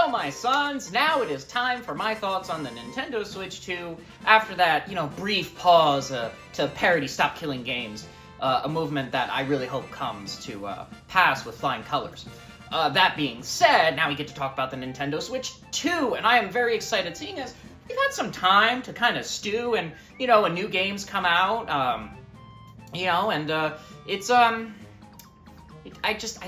Well, my sons, now it is time for my thoughts on the Nintendo Switch 2 after that, brief pause to parody Stop Killing Games, a movement that I really hope comes to pass with flying colors. That being said, now we get to talk about the Nintendo Switch 2, and I am very excited seeing as we've had some time to kind of stew and, when new games come out, I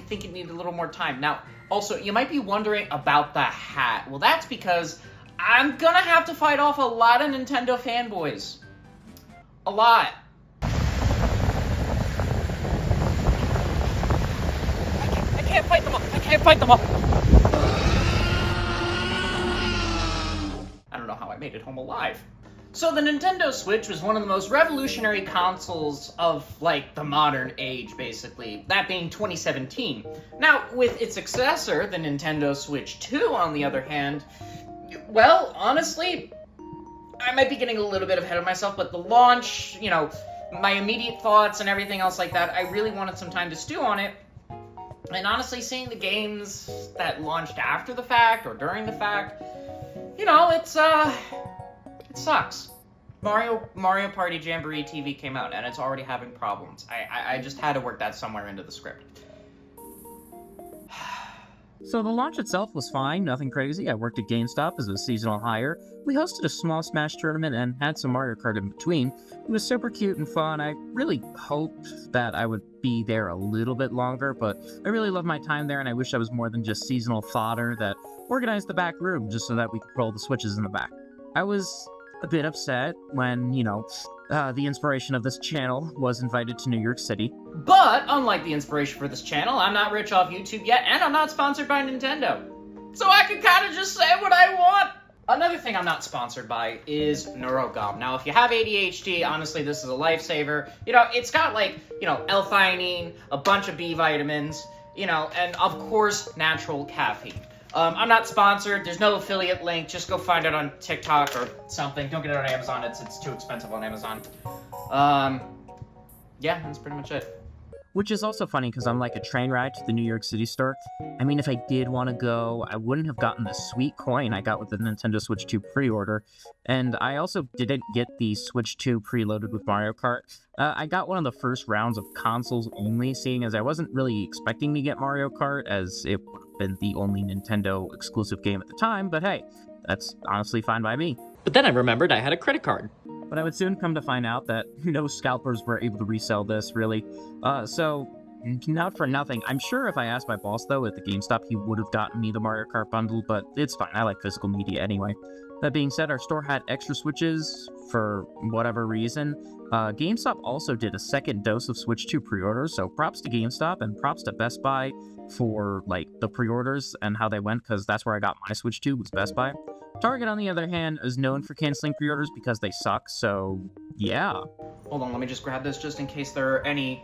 think it needed a little more time. Now, also, you might be wondering about the hat. Well, that's because I'm gonna have to fight off a lot of Nintendo fanboys. A lot. I can't fight them all. I can't fight them all. I don't know how I made it home alive. So the Nintendo Switch was one of the most revolutionary consoles of, the modern age, basically. That being 2017. Now, with its successor, the Nintendo Switch 2, on the other hand, well, honestly, I might be getting a little bit ahead of myself, but the launch, my immediate thoughts and everything else like that, I really wanted some time to stew on it. And honestly, seeing the games that launched after the fact, or during the fact, it sucks. Mario Party Jamboree TV came out, and it's already having problems. I just had to work that somewhere into the script. So the launch itself was fine, nothing crazy. I worked at GameStop as a seasonal hire. We hosted a small Smash tournament and had some Mario Kart in between. It was super cute and fun. I really hoped that I would be there a little bit longer, but I really loved my time there, and I wish I was more than just seasonal fodder that organized the back room just so that we could roll the switches in the back. I was a bit upset when, the inspiration of this channel was invited to New York City. But, unlike the inspiration for this channel, I'm not rich off YouTube yet, and I'm not sponsored by Nintendo. So I can kind of just say what I want! Another thing I'm not sponsored by is NeuroGum. Now, if you have ADHD, honestly, this is a lifesaver. It's got, L-theanine, a bunch of B vitamins, and, of course, natural caffeine. I'm not sponsored. There's no affiliate link. Just go find it on TikTok or something. Don't get it on Amazon. It's too expensive on Amazon. Yeah, that's pretty much it. Which is also funny because I'm like a train ride to the New York City store. I mean, if I did want to go, I wouldn't have gotten the sweet coin I got with the Nintendo Switch 2 pre-order. And I also didn't get the Switch 2 preloaded with Mario Kart. I got one of the first rounds of consoles only, seeing as I wasn't really expecting to get Mario Kart, as it would have been the only Nintendo exclusive game at the time, but hey, that's honestly fine by me. But then I remembered I had a credit card. But I would soon come to find out that no scalpers were able to resell this, really. So, not for nothing. I'm sure if I asked my boss, though, at the GameStop, he would have gotten me the Mario Kart bundle, but it's fine. I like physical media anyway. That being said, our store had extra Switches for whatever reason. GameStop also did a second dose of Switch 2 pre-orders, so props to GameStop and props to Best Buy for, the pre-orders and how they went, because that's where I got my Switch 2, was Best Buy. Target, on the other hand, is known for canceling pre-orders because they suck, so yeah. Hold on, let me just grab this just in case there are any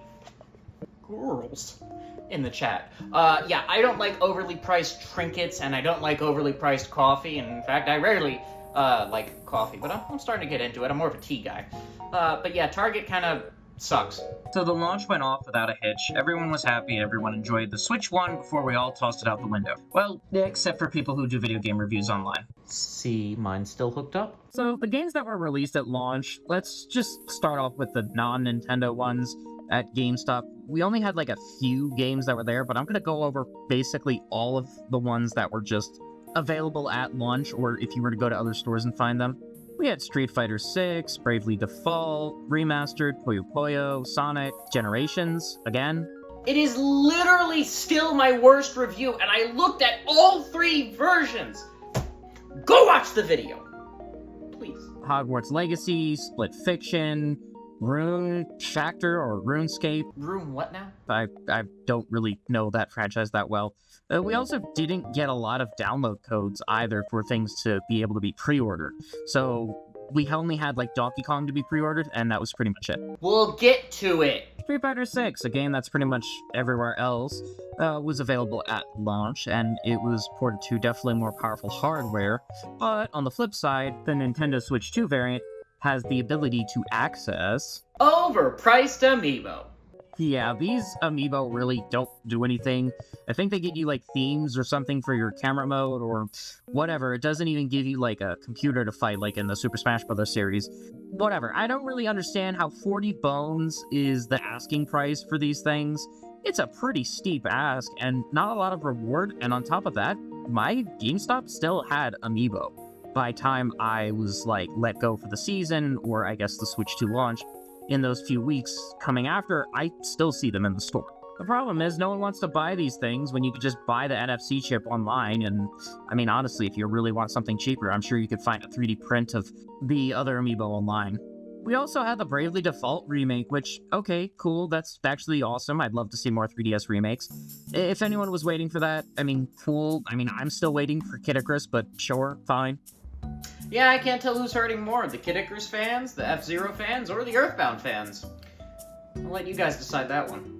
girls in the chat. Yeah, I don't like overly priced trinkets, and I don't like overly priced coffee. In fact, I rarely like coffee, but I'm starting to get into it. I'm more of a tea guy. But yeah, Target kind of sucks. So the launch went off without a hitch. Everyone was happy, everyone enjoyed. The Switch won before we all tossed it out the window. Well, except for people who do video game reviews online. See, mine's still hooked up? So the games that were released at launch, let's just start off with the non-Nintendo ones at GameStop. We only had a few games that were there, but I'm going to go over basically all of the ones that were just available at launch, or if you were to go to other stores and find them. We had Street Fighter 6, Bravely Default, Remastered, Puyo Puyo, Sonic, Generations, again. It is literally still my worst review, and I looked at all 3 versions. Go watch the video, please. Hogwarts Legacy, Split Fiction, Rune Shacter or RuneScape. Rune what now? I don't really know that franchise that well. We also didn't get a lot of download codes either for things to be able to be pre-ordered. So we only had Donkey Kong to be pre-ordered, and that was pretty much it. We'll get to it. Street Fighter 6, a game that's pretty much everywhere else, was available at launch, and it was ported to definitely more powerful hardware. But on the flip side, the Nintendo Switch 2 variant has the ability to access overpriced amiibo. Yeah, these amiibo really don't do anything. I think they get you like themes or something for your camera mode or whatever. It doesn't even give you like a computer to fight like in the Super Smash Bros. Series. Whatever. I don't really understand how 40 bones is the asking price for these things. It's a pretty steep ask and not a lot of reward. And on top of that, my GameStop still had amiibo by time I was like let go for the season or I guess the Switch 2 launch. In those few weeks coming after, I still see them in the store. The problem is no one wants to buy these things when you could just buy the NFC chip online, and I mean, honestly, if you really want something cheaper, I'm sure you could find a 3D print of the other amiibo online. We also had the Bravely Default remake, which, okay, cool, that's actually awesome. I'd love to see more 3DS remakes. If anyone was waiting for that, I mean, cool. I mean, I'm still waiting for Kid Icarus, but sure, fine. Yeah, I can't tell who's hurting more, the Kid Icarus fans, the F-Zero fans, or the Earthbound fans. I'll let you guys decide that one.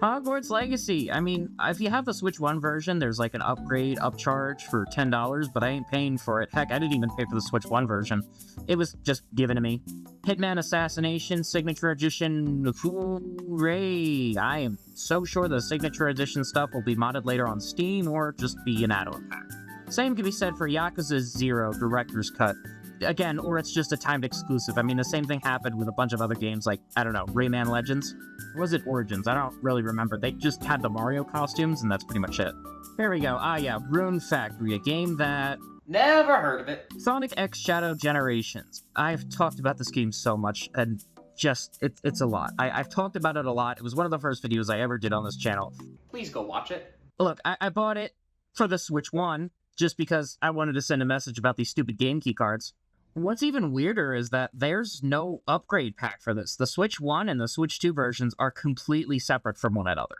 Hogwarts Legacy. I mean, if you have the Switch 1 version, there's like an upgrade upcharge for $10, but I ain't paying for it. Heck, I didn't even pay for the Switch 1 version. It was just given to me. Hitman Assassination Signature Edition. Hooray! I am so sure the Signature Edition stuff will be modded later on Steam or just be an add-on pack. Same can be said for Yakuza 0 Director's Cut. Again, or it's just a timed exclusive. I mean, the same thing happened with a bunch of other games like, I don't know, Rayman Legends? Or was it Origins? I don't really remember. They just had the Mario costumes, and that's pretty much it. There we go. Ah, yeah, Rune Factory, a game that... Never heard of it. Sonic X Shadow Generations. I've talked about this game so much, and just, it's a lot. I've talked about it a lot. It was one of the first videos I ever did on this channel. Please go watch it. Look, I bought it for the Switch 1, just because I wanted to send a message about these stupid game key cards. What's even weirder is that there's no upgrade pack for this. The Switch 1 and the Switch 2 versions are completely separate from one another.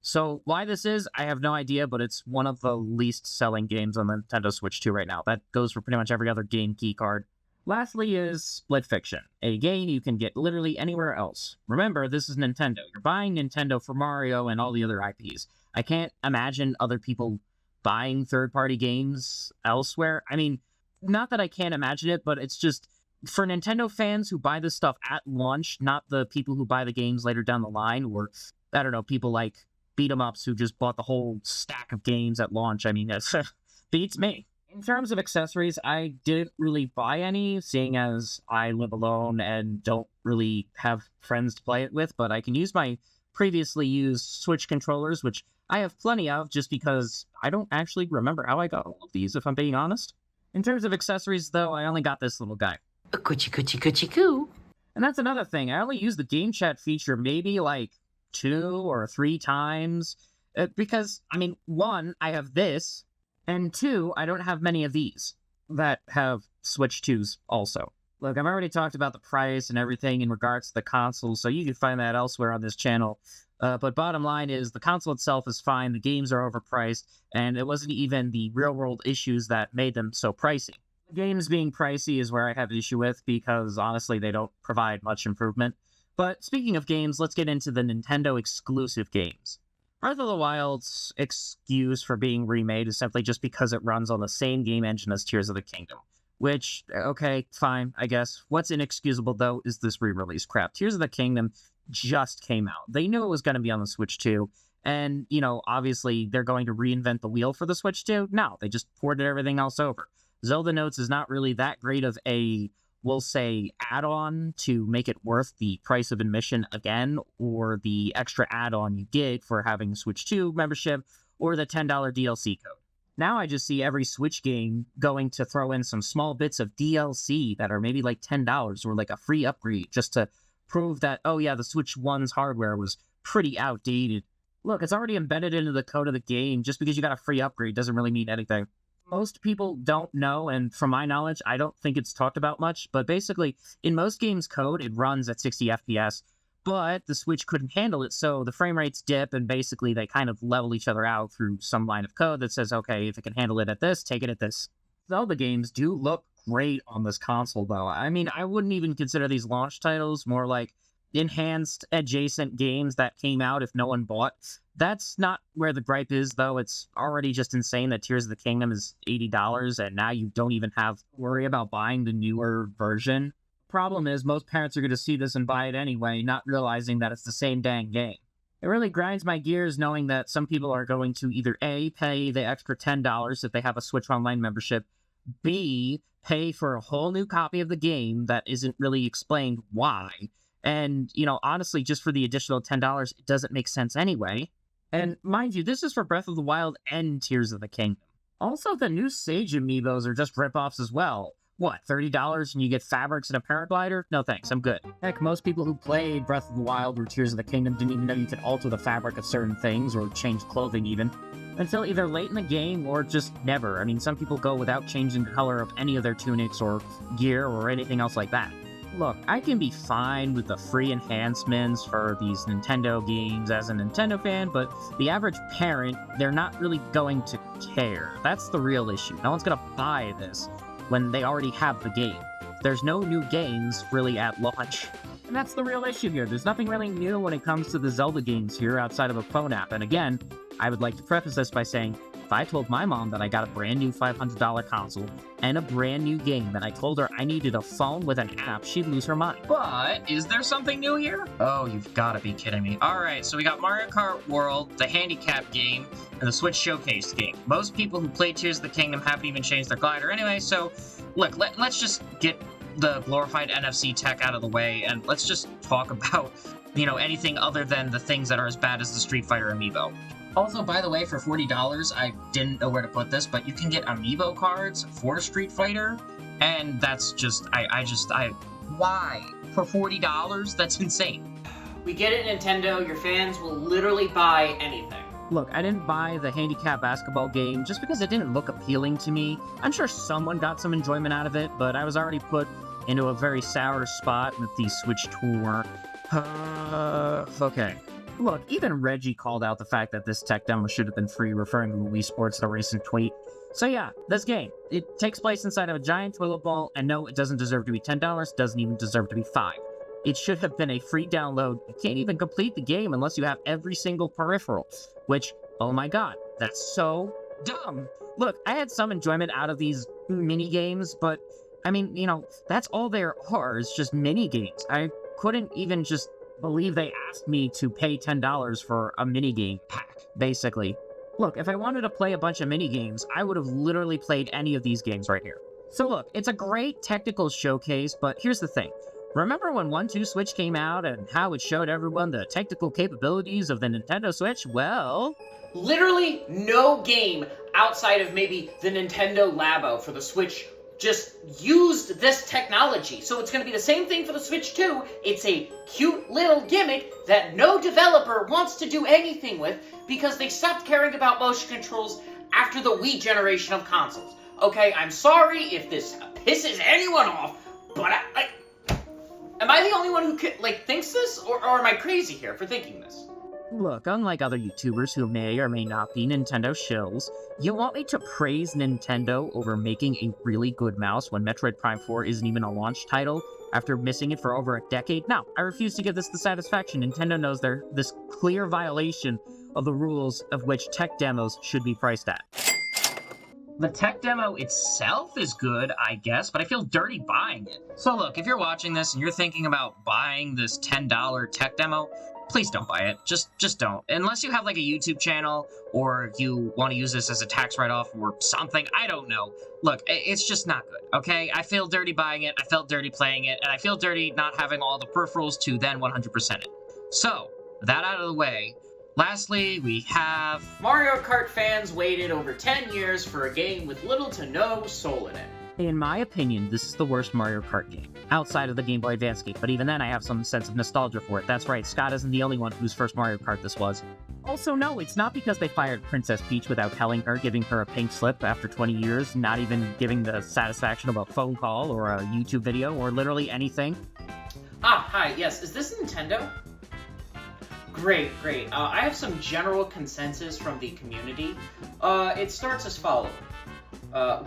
So why this is, I have no idea, but it's one of the least selling games on the Nintendo Switch 2 right now. That goes for pretty much every other game key card. Lastly is Split Fiction, a game you can get literally anywhere else. Remember, this is Nintendo. You're buying Nintendo for Mario and all the other IPs. I can't imagine other people buying third-party games elsewhere. I mean, not that I can't imagine it, but it's just, for Nintendo fans who buy this stuff at launch, not the people who buy the games later down the line, or, I don't know, people like beat-em-ups who just bought the whole stack of games at launch. I mean, that's beats me. In terms of accessories, I didn't really buy any, seeing as I live alone and don't really have friends to play it with, but I can use my previously used Switch controllers, which I have plenty of, just because I don't actually remember how I got all of these, if I'm being honest. In terms of accessories, though, I only got this little guy. A coochie coochie coochie coo. And that's another thing. I only used the game chat feature maybe like 2 or 3 times. Because, I mean, 1, I have this, and 2, I don't have many of these that have Switch 2s also. Look, I've already talked about the price and everything in regards to the console, so you can find that elsewhere on this channel. But bottom line is, the console itself is fine, the games are overpriced, and it wasn't even the real-world issues that made them so pricey. The games being pricey is where I have an issue with, because honestly, they don't provide much improvement. But speaking of games, let's get into the Nintendo exclusive games. Breath of the Wild's excuse for being remade is simply just because it runs on the same game engine as Tears of the Kingdom. Which, okay, fine, I guess. What's inexcusable, though, is this re-release crap. Tears of the Kingdom just came out. They knew it was going to be on the Switch 2, and, you know, obviously they're going to reinvent the wheel for the Switch 2. No, they just ported everything else over. Zelda Notes is not really that great of a, we'll say, add-on to make it worth the price of admission again, or the extra add-on you get for having a Switch 2 membership, or the $10 DLC code. Now I just see every Switch game going to throw in some small bits of DLC that are maybe like $10, or like a free upgrade, just to prove that, oh yeah, the Switch 1's hardware was pretty outdated. Look, it's already embedded into the code of the game. Just because you got a free upgrade doesn't really mean anything. Most people don't know, and from my knowledge, I don't think it's talked about much, but basically, in most games' code, it runs at 60 FPS, but the Switch couldn't handle it, so the frame rates dip, and basically they kind of level each other out through some line of code that says, okay, if it can handle it at this, take it at this. Zelda games do look great on this console, though. I mean, I wouldn't even consider these launch titles, more like enhanced adjacent games that came out if no one bought. That's not where the gripe is, though. It's already just insane that Tears of the Kingdom is $80, and now you don't even have to worry about buying the newer version. Problem is, most parents are going to see this and buy it anyway, not realizing that it's the same dang game. It really grinds my gears knowing that some people are going to either A, pay the extra $10 if they have a Switch Online membership, B, pay for a whole new copy of the game that isn't really explained why, and, honestly, just for the additional $10, it doesn't make sense anyway. And mind you, this is for Breath of the Wild and Tears of the Kingdom. Also, the new Sage amiibos are just ripoffs as well. What, $30 and you get fabrics and a paraglider? No thanks, I'm good. Heck, most people who played Breath of the Wild or Tears of the Kingdom didn't even know you could alter the fabric of certain things, or change clothing even, until either late in the game or just never. I mean, some people go without changing the color of any of their tunics or gear or anything else like that. Look, I can be fine with the free enhancements for these Nintendo games as a Nintendo fan, but the average parent, they're not really going to care. That's the real issue. No one's gonna buy this when they already have the game. There's no new games really at launch. And that's the real issue here. There's nothing really new when it comes to the Zelda games here outside of a phone app. And again, I would like to preface this by saying, if I told my mom that I got a brand new $500 console and a brand new game, and I told her I needed a phone with an app, she'd lose her mind. But is there something new here? Oh, you've got to be kidding me. Alright, so we got Mario Kart World, the handicap game, and the Switch Showcase game. Most people who play Tears of the Kingdom haven't even changed their glider anyway, so look, let's just get the glorified NFC tech out of the way, and let's just talk about, anything other than the things that are as bad as the Street Fighter amiibo. Also, by the way, for $40, I didn't know where to put this, but you can get amiibo cards for Street Fighter, and that's just, why? For $40? That's insane. We get it, Nintendo. Your fans will literally buy anything. Look, I didn't buy the handicap basketball game just because it didn't look appealing to me. I'm sure someone got some enjoyment out of it, but I was already put into a very sour spot with the Switch Tour. Okay. Look, even Reggie called out the fact that this tech demo should have been free, referring to Wii Sports in a recent tweet. So yeah, this game, it takes place inside of a giant toilet bowl, and no, it doesn't deserve to be $10, doesn't even deserve to be $5. It should have been a free download. You can't even complete the game unless you have every single peripheral, which, oh my god, that's so dumb. Look, I had some enjoyment out of these mini-games, but, I mean, that's all there are, is just mini-games. I couldn't even just believe they asked me to pay $10 for a minigame pack, basically. Look, if I wanted to play a bunch of minigames, I would have literally played any of these games right here. So look, it's a great technical showcase, but here's the thing. Remember when 1-2 Switch came out and how it showed everyone the technical capabilities of the Nintendo Switch? Well, literally no game outside of maybe the Nintendo Labo for the Switch just used this technology. So it's going to be the same thing for the Switch 2. It's a cute little gimmick that no developer wants to do anything with because they stopped caring about motion controls after the Wii generation of consoles. Okay, I'm sorry if this pisses anyone off, but am I the only one who thinks this, or am I crazy here for thinking this? Look, unlike other YouTubers who may or may not be Nintendo shills, you want me to praise Nintendo over making a really good mouse when Metroid Prime 4 isn't even a launch title after missing it for over a decade? No, I refuse to give this the satisfaction. Nintendo knows they're this clear violation of the rules of which tech demos should be priced at. The tech demo itself is good, I guess, but I feel dirty buying it. So look, if you're watching this and you're thinking about buying this $10 tech demo, please don't buy it. Just don't. Unless you have a YouTube channel or you want to use this as a tax write-off or something, I don't know. Look, it's just not good, okay? I feel dirty buying it, I felt dirty playing it, and I feel dirty not having all the peripherals to then 100% it. So, that out of the way, lastly, we have Mario Kart fans waited over 10 years for a game with little to no soul in it. In my opinion, this is the worst Mario Kart game, outside of the Game Boy Advance game, but even then I have some sense of nostalgia for it. That's right, Scott isn't the only one whose first Mario Kart this was. Also, no, it's not because they fired Princess Peach without telling her, giving her a pink slip after 20 years, not even giving the satisfaction of a phone call or a YouTube video or literally anything. Hi, yes, is this Nintendo? Great. I have some general consensus from the community. It starts as follows.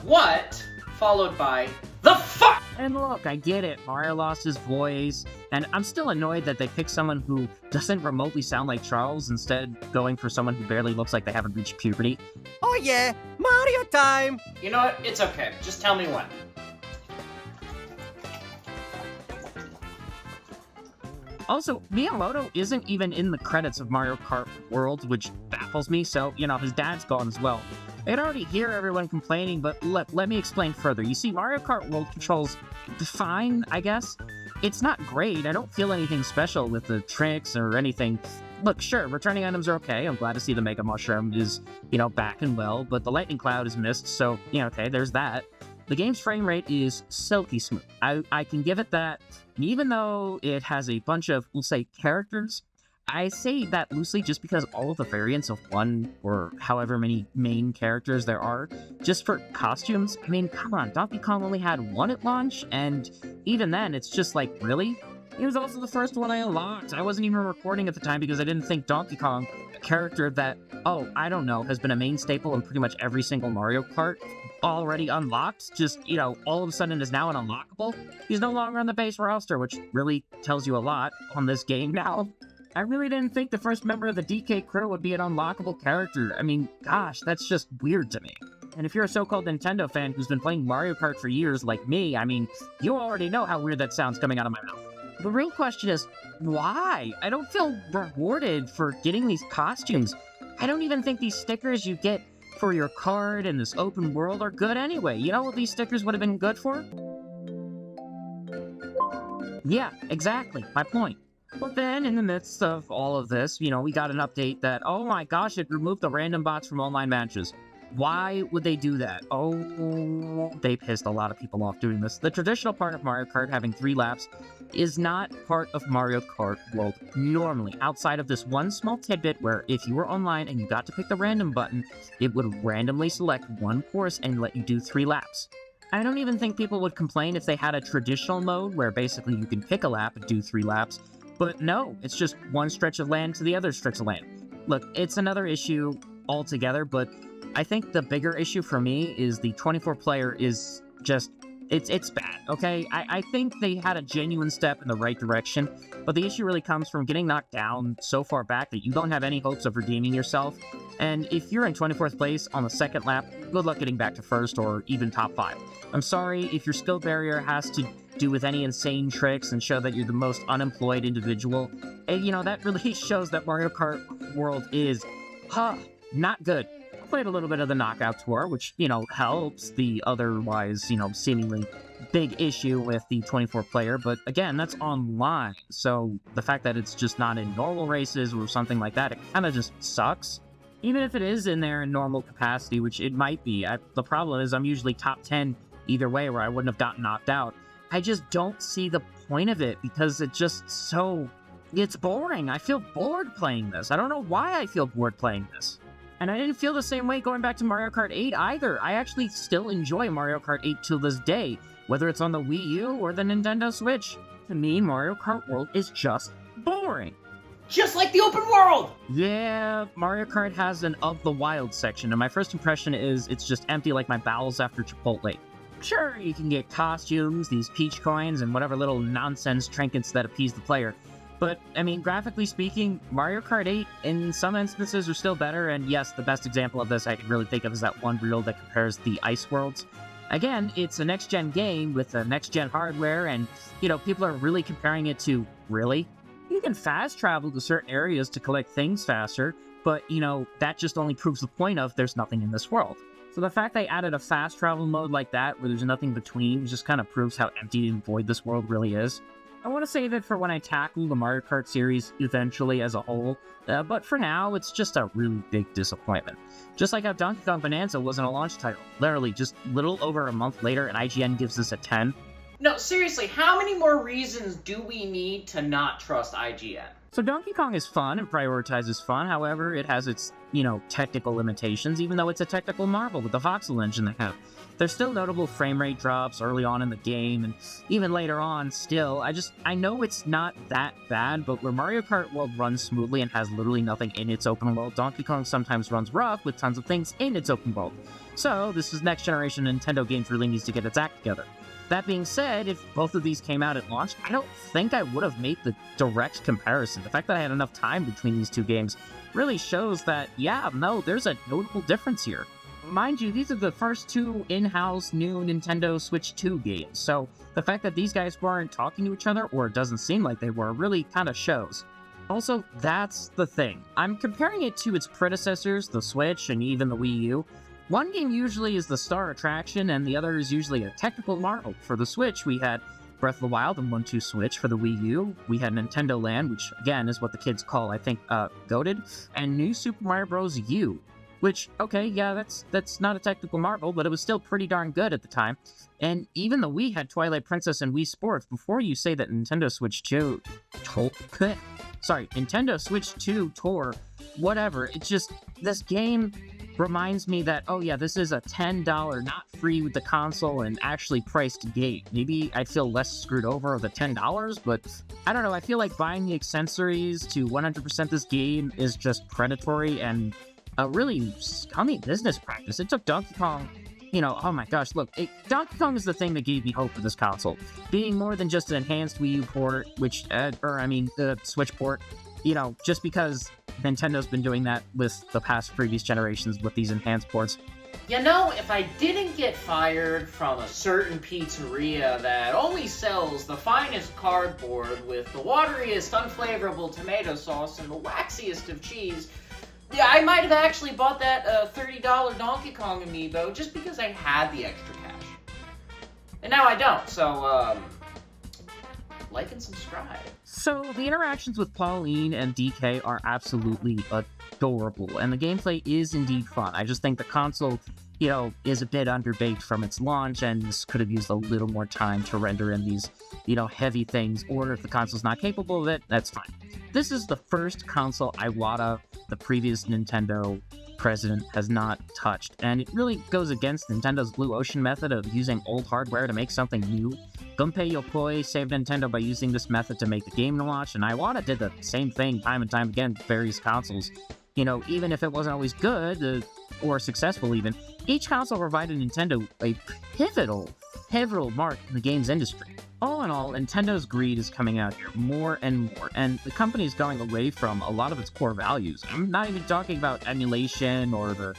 What? Followed by the fuck! And look, I get it, Mario lost his voice, and I'm still annoyed that they picked someone who doesn't remotely sound like Charles, instead going for someone who barely looks like they haven't reached puberty. Oh yeah, Mario time! You know what? It's okay. Just tell me when. Also, Miyamoto isn't even in the credits of Mario Kart World, which baffles me, so, his dad's gone as well. I can already hear everyone complaining, but let me explain further. You see, Mario Kart World controls fine, I guess. It's not great. I don't feel anything special with the tricks or anything. Look, sure, returning items are okay. I'm glad to see the Mega Mushroom is, back and well, but the Lightning Cloud is missed, so, okay, there's that. The game's frame rate is silky smooth. I can give it that. Even though it has a bunch of, we'll say, characters, I say that loosely just because all of the variants of one or however many main characters there are, just for costumes, I mean, come on, Donkey Kong only had one at launch, and even then, it's just like, really? It was also the first one I unlocked. I wasn't even recording at the time because I didn't think Donkey Kong, a character that, I don't know, has been a main staple in pretty much every single Mario Kart, already unlocked, just, all of a sudden is now an unlockable. He's no longer on the base roster, which really tells you a lot on this game now. I really didn't think the first member of the DK crew would be an unlockable character. I mean, gosh, that's just weird to me. And if you're a so-called Nintendo fan who's been playing Mario Kart for years like me, I mean, you already know how weird that sounds coming out of my mouth. The real question is, why? I don't feel rewarded for getting these costumes. I don't even think these stickers you get for your card in this open world are good anyway. You know what these stickers would have been good for? Yeah, exactly, my point. But then, in the midst of all of this, we got an update that, oh my gosh, it removed the random bots from online matches. Why would they do that? Oh, they pissed a lot of people off doing this. The traditional part of Mario Kart, having 3 laps, is not part of Mario Kart World normally, outside of this one small tidbit where if you were online and you got to pick the random button, it would randomly select one course and let you do 3 laps. I don't even think people would complain if they had a traditional mode where basically you can pick a lap and do 3 laps, but no, it's just one stretch of land to the other stretch of land. Look, it's another issue altogether, but I think the bigger issue for me is the 24-player is just, it's bad, okay? I think they had a genuine step in the right direction, but the issue really comes from getting knocked down so far back that you don't have any hopes of redeeming yourself, and if you're in 24th place on the second lap, good luck getting back to first or even top 5. I'm sorry if your skill barrier has to do with any insane tricks and show that you're the most unemployed individual, and that really shows that Mario Kart World is, not good. Played a little bit of the knockout tour, which, helps the otherwise, seemingly big issue with the 24-player, but again, that's online, so the fact that it's just not in normal races or something like that, it kind of just sucks. Even if it is in there in normal capacity, which it might be, the problem is I'm usually top 10 either way where I wouldn't have gotten knocked out. I just don't see the point of it because it's just it's boring. I feel bored playing this. I don't know why I feel bored playing this. And I didn't feel the same way going back to Mario Kart 8 either. I actually still enjoy Mario Kart 8 till this day, whether it's on the Wii U or the Nintendo Switch. To me, Mario Kart World is just boring. Just like the open world! Yeah, Mario Kart has an Of the Wild section, and my first impression is it's just empty like my bowels after Chipotle. Sure, you can get costumes, these peach coins, and whatever little nonsense trinkets that appease the player. But, I mean, graphically speaking, Mario Kart 8 in some instances are still better, and yes, the best example of this I can really think of is that one reel that compares the Ice Worlds. Again, it's a next-gen game with a next-gen hardware, and, people are really comparing it to, really? You can fast travel to certain areas to collect things faster, but, that just only proves the point of there's nothing in this world. So the fact they added a fast travel mode like that, where there's nothing between, just kind of proves how empty and void this world really is. I want to save it for when I tackle the Mario Kart series eventually as a whole, but for now, it's just a really big disappointment. Just like how Donkey Kong Bonanza wasn't a launch title. Literally, just little over a month later, and IGN gives this a 10. No, seriously, how many more reasons do we need to not trust IGN? So Donkey Kong is fun and prioritizes fun, however, it has its, technical limitations, even though it's a technical marvel with the voxel engine they have. There's still notable frame rate drops early on in the game, and even later on, still, I know it's not that bad, but where Mario Kart World runs smoothly and has literally nothing in its open world, Donkey Kong sometimes runs rough with tons of things in its open world. So, this is next generation Nintendo games really needs to get its act together. That being said, if both of these came out at launch, I don't think I would have made the direct comparison. The fact that I had enough time between these two games really shows that, there's a notable difference here. mind you, these are the first two in-house new Nintendo Switch 2 games, so the fact that these guys weren't talking to each other, or it doesn't seem like they were, really kind of shows. Also, that's the thing. I'm comparing it to its predecessors, the Switch and even the Wii U. One game usually is the star attraction, and the other is usually a technical marvel. For the Switch, we had Breath of the Wild and 1-2 Switch. For the Wii U, we had Nintendo Land, which again is what the kids call, I think, goated, and New Super Mario Bros. U, which, okay, yeah, that's not a technical marvel, but it was still pretty darn good at the time. And even the Wii had Twilight Princess and Wii Sports. Before you say that Nintendo Switch 2 Nintendo Switch 2 tore, whatever, it's just, this game reminds me that, oh yeah, this is a $10, not free with the console and actually priced game. Maybe I'd feel less screwed over with the $10, but I don't know, I feel like buying the accessories to 100% this game is just predatory and a really scummy business practice. It took Donkey Kong, oh my gosh, look, Donkey Kong is the thing that gave me hope for this console. Being more than just an enhanced Wii U port, the Switch port, just because Nintendo's been doing that with the previous generations with these enhanced ports. If I didn't get fired from a certain pizzeria that only sells the finest cardboard with the wateriest, unflavorable tomato sauce and the waxiest of cheese, yeah, I might have actually bought that $30 Donkey Kong amiibo just because I had the extra cash. And now I don't, so, like and subscribe. So, the interactions with Pauline and DK are absolutely adorable, and the gameplay is indeed fun. I just think the console, is a bit underbaked from its launch, and this could have used a little more time to render in these, heavy things, or if the console's not capable of it, that's fine. This is the first console Iwata, the previous Nintendo president, has not touched, and it really goes against Nintendo's Blue Ocean method of using old hardware to make something new. Gunpei Yokoi saved Nintendo by using this method to make the Game & Watch, and Iwata did the same thing time and time again with various consoles. Even if it wasn't always good, or successful even, each console provided Nintendo a pivotal mark in the games industry. All in all, Nintendo's greed is coming out here more and more, and the company is going away from a lot of its core values. I'm not even talking about emulation or the,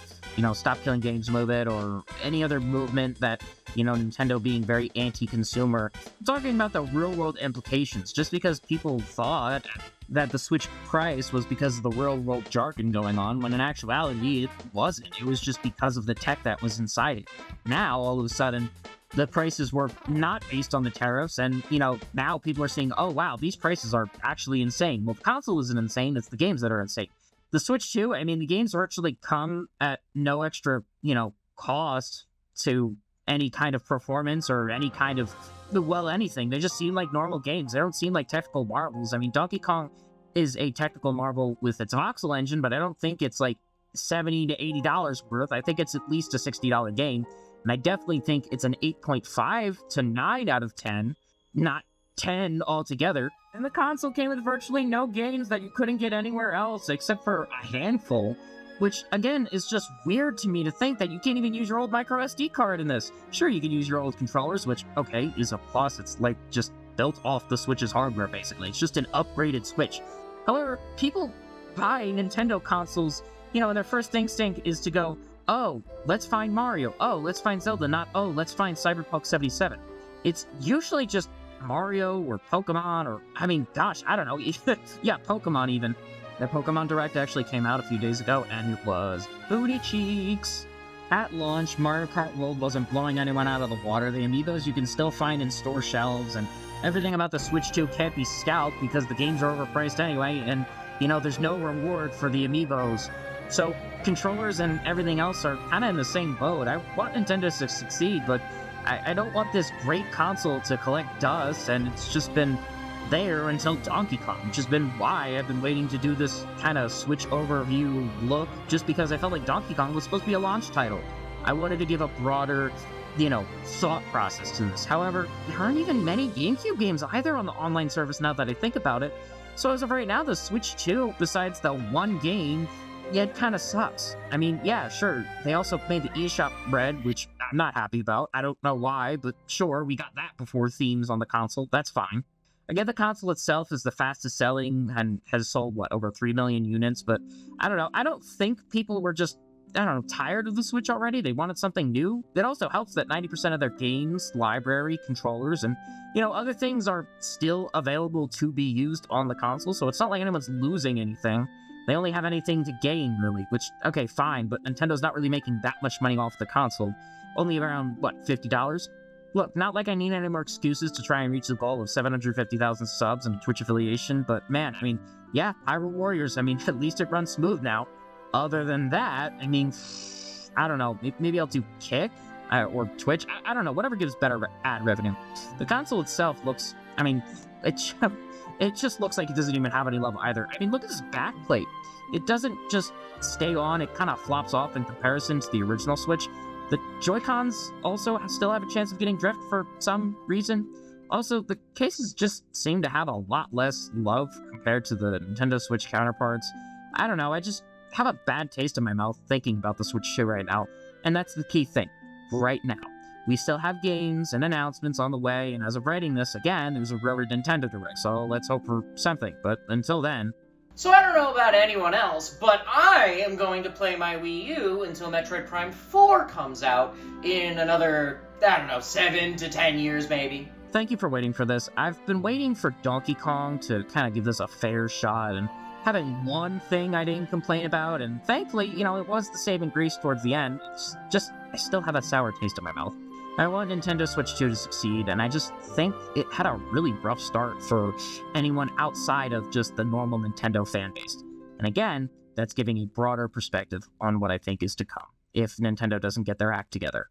stop killing games movement or any other movement that, Nintendo being very anti-consumer. I'm talking about the real-world implications. Just because people thought that the Switch price was because of the real-world jargon going on, when in actuality it wasn't. It was just because of the tech that was inside it. Now, all of a sudden, the prices were not based on the tariffs, and, now people are saying, oh wow, these prices are actually insane. Well, the console isn't insane, it's the games that are insane. The Switch 2, the games virtually come at no extra, cost to any kind of performance or any kind of, anything. They just seem like normal games. They don't seem like technical marvels. Donkey Kong is a technical marvel with its voxel engine, but I don't think it's like $70 to $80 worth. I think it's at least a $60 game. And I definitely think it's an 8.5 to 9 out of 10, not 10 altogether. And the console came with virtually no games that you couldn't get anywhere else except for a handful, which, again, is just weird to me to think that you can't even use your old micro SD card in this. Sure, you can use your old controllers, which, okay, is a plus. It's like just built off the Switch's hardware, basically. It's just an upgraded Switch. However, people buy Nintendo consoles, and their first instinct is to go, oh, let's find Mario. Oh, let's find Zelda. Not, oh, let's find Cyberpunk 77. It's usually just Mario or Pokemon or, I don't know. Yeah, Pokemon even. The Pokemon Direct actually came out a few days ago, and it was booty cheeks. At launch, Mario Kart World wasn't blowing anyone out of the water. The amiibos you can still find in store shelves, and everything about the Switch 2 can't be scalped because the games are overpriced anyway, and, there's no reward for the amiibos. So, controllers and everything else are kind of in the same boat. I want Nintendo to succeed, but I don't want this great console to collect dust, and it's just been there until Donkey Kong, which has been why I've been waiting to do this kind of Switch overview look, just because I felt like Donkey Kong was supposed to be a launch title. I wanted to give a broader, thought process to this. However, there aren't even many GameCube games either on the online service now that I think about it. So as of right now, the Switch 2, besides the one game, it kind of sucks. Yeah, sure, they also made the eShop Red, which I'm not happy about. I don't know why, but sure, we got that before themes on the console. That's fine. Again, the console itself is the fastest selling and has sold, over 3 million units, but I don't know. I don't think people were just I don't know, tired of the Switch already. They wanted something new. It also helps that 90% of their games, library, controllers, and, other things are still available to be used on the console, so it's not like anyone's losing anything. They only have anything to gain, really, which, okay, fine, but Nintendo's not really making that much money off the console. Only around, $50? Look, not like I need any more excuses to try and reach the goal of 750,000 subs and Twitch affiliation, but man, yeah, Hyrule Warriors, at least it runs smooth now. Other than that, I don't know, maybe I'll do Kick, or Twitch, I don't know, whatever gives better ad revenue. The console itself looks, it just looks like it doesn't even have any love either. Look at this backplate. It doesn't just stay on, it kind of flops off in comparison to the original Switch. The Joy-Cons also still have a chance of getting drift for some reason. Also, the cases just seem to have a lot less love compared to the Nintendo Switch counterparts. I don't know, I just have a bad taste in my mouth thinking about the Switch 2 right now. And that's the key thing. Right now. We still have games and announcements on the way, and as of writing this, again, there's a rumored Nintendo Direct, so let's hope for something. But until then... So I don't know about anyone else, but I am going to play my Wii U until Metroid Prime 4 comes out in another, 7 to 10 years maybe. Thank you for waiting for this. I've been waiting for Donkey Kong to kind of give this a fair shot, and having one thing I didn't complain about, and thankfully, it was the saving grace towards the end. It's just, I still have a sour taste in my mouth. I want Nintendo Switch 2 to succeed, and I just think it had a really rough start for anyone outside of just the normal Nintendo fan base. And again, that's giving a broader perspective on what I think is to come, if Nintendo doesn't get their act together.